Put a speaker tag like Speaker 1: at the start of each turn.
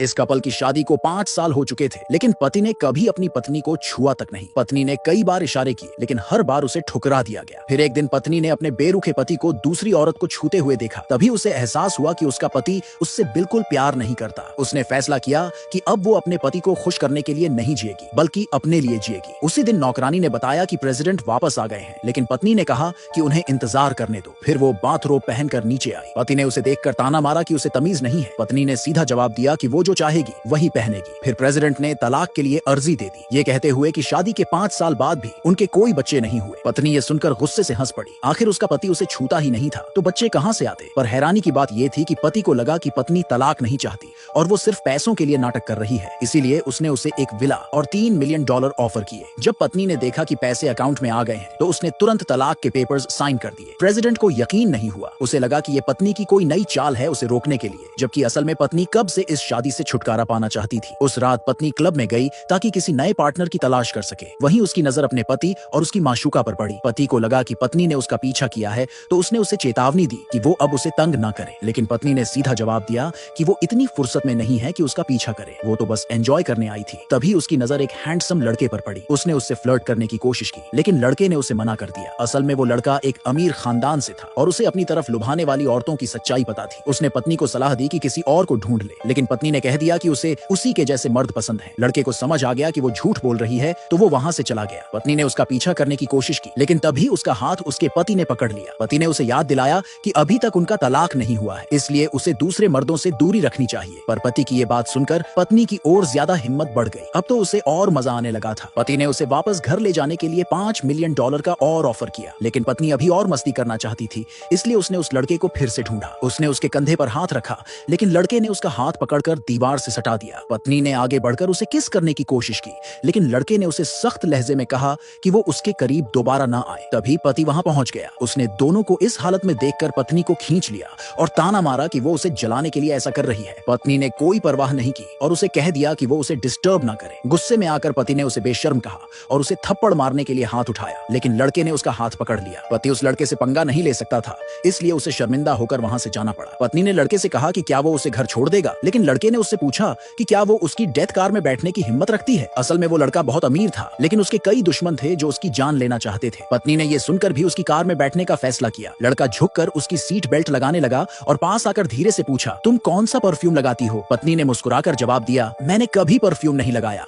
Speaker 1: इस कपल की शादी को 5 साल हो चुके थे, लेकिन पति ने कभी अपनी पत्नी को छुआ तक नहीं। पत्नी ने कई बार इशारे किए, लेकिन हर बार उसे ठुकरा दिया गया। फिर एक दिन पत्नी ने अपने बेरुखे पति को दूसरी औरत को छूते हुए देखा। तभी उसे एहसास हुआ कि उसका पति उससे बिल्कुल प्यार नहीं करता। उसने फैसला किया कि अब वो अपने पति को खुश करने के लिए नहीं जिएगी, बल्कि अपने लिए जिएगी। उसी दिन नौकरानी ने बताया कि प्रेसिडेंट वापस आ गए हैं, लेकिन पत्नी ने कहा कि उन्हें इंतजार करने दो। फिर वो बाथरोब पहनकर नीचे आई। पति ने उसे देखकर ताना मारा कि उसे तमीज नहीं है। पत्नी ने सीधा जवाब दिया कि वो जो चाहेगी वही पहनेगी। फिर प्रेसिडेंट ने तलाक के लिए अर्जी दे दी, ये कहते हुए कि शादी के 5 साल बाद भी उनके कोई बच्चे नहीं हुए। पत्नी ये सुनकर गुस्से से हंस पड़ी। आखिर उसका पति उसे छूता ही नहीं था, तो बच्चे कहां से आते। पर हैरानी की बात ये थी कि पति को लगा कि पत्नी तलाक नहीं चाहती और वो सिर्फ पैसों के लिए नाटक कर रही है। इसीलिए उसने उसे एक विला और $3 मिलियन ऑफर किए। जब पत्नी ने देखा कि पैसे अकाउंट में आ गए हैं, तो उसने तुरंत तलाक के पेपर्स साइन कर दिए। प्रेसिडेंट को यकीन नहीं हुआ। उसे लगा कि ये पत्नी की कोई नई चाल है उसे रोकने के लिए, जबकि असल में पत्नी कब से इस शादी से छुटकारा पाना चाहती थी। उस रात पत्नी क्लब में गई ताकि किसी नए पार्टनर की तलाश कर सके। वहीं उसकी नजर अपने पति और उसकी माशूका पर पड़ी। पति को लगा कि पत्नी ने उसका पीछा किया है, तो उसने उसे चेतावनी दी कि वो अब उसे तंग न करे। लेकिन पत्नी ने सीधा जवाब दिया कि वो इतनी फुर्सत में नहीं है कि उसका पीछा करे, वो तो बस एंजॉय करने आई थी। तभी उसकी नजर एक हैंडसम लड़के पर पड़ी। उसने उससे फ्लर्ट करने की कोशिश की, लेकिन लड़के ने उसे मना कर दिया। असल में वो लड़का एक अमीर खानदान से था और उसे अपनी तरफ लुभाने वाली औरतों की सच्चाई पता थी। उसने पत्नी को सलाह दी कि किसी और को ढूंढ ले, लेकिन पत्नी ने कह दिया कि उसे उसी के जैसे मर्द पसंद है। लड़के को समझ आ गया कि वो झूठ बोल रही है, तो वो वहां से चला गया। पत्नी ने उसका पीछा करने की कोशिश की, लेकिन तभी उसका हाथ उसके पति ने पकड़ लिया। पति ने उसे याद दिलाया कि अभी तक उनका तलाक नहीं हुआ है, इसलिए उसे दूसरे मर्दों से दूरी रखनी चाहिए। पर पति की ये बात सुनकर पत्नी की और ज्यादा हिम्मत बढ़ गई। अब तो उसे और मजा आने लगा था। पति ने उसे वापस घर ले जाने के लिए $5 मिलियन का और ऑफर किया, लेकिन पत्नी अभी और मस्ती करना चाहती थी, इसलिए उसने उस लड़के को फिर से ढूंढा। उसने उसके कंधे पर हाथ रखा, लेकिन लड़के ने उसका हाथ पकड़कर दीवार से सटा दिया। पत्नी ने आगे बढ़कर उसे किस करने की कोशिश की, लेकिन लड़के ने उसे सख्त लहजे में कहा कि वो उसके करीब दोबारा ना आए। तभी पति वहां पहुंच गया। उसने दोनों को इस हालत में देखकर पत्नी को खींच लिया और ताना मारा कि वो उसे जलाने के लिए ऐसा कर रही है। पत्नी ने कोई परवाह नहीं की और उसे कह दिया कि वो उसे डिस्टर्ब ना करे। गुस्से में आकर पति ने उसे बेशर्म कहा और उसे थप्पड़ मारने के लिए हाथ उठाया, लेकिन लड़के ने उसका हाथ पकड़ लिया। पति उस लड़के से पंगा नहीं ले सकता था, इसलिए उसे शर्मिंदा होकर वहां से जाना पड़ा। पत्नी ने लड़के से कहा कि क्या वो उसे घर छोड़ देगा, लेकिन लड़के ने उससे पूछा कि क्या वो उसकी डेथ कार में बैठने की हिम्मत रखती है। असल में वो लड़का बहुत अमीर था, लेकिन उसके कई दुश्मन थे जो उसकी जान लेना चाहते थे। पत्नी ने ये सुनकर भी उसकी कार में बैठने का फैसला किया। लड़का झुककर उसकी सीट बेल्ट लगाने लगा और पास आकर धीरे से पूछा, तुम कौन सा परफ्यूम लगाती हो? पत्नी ने मुस्कुराकर जवाब दिया, मैंने कभी परफ्यूम नहीं लगाया।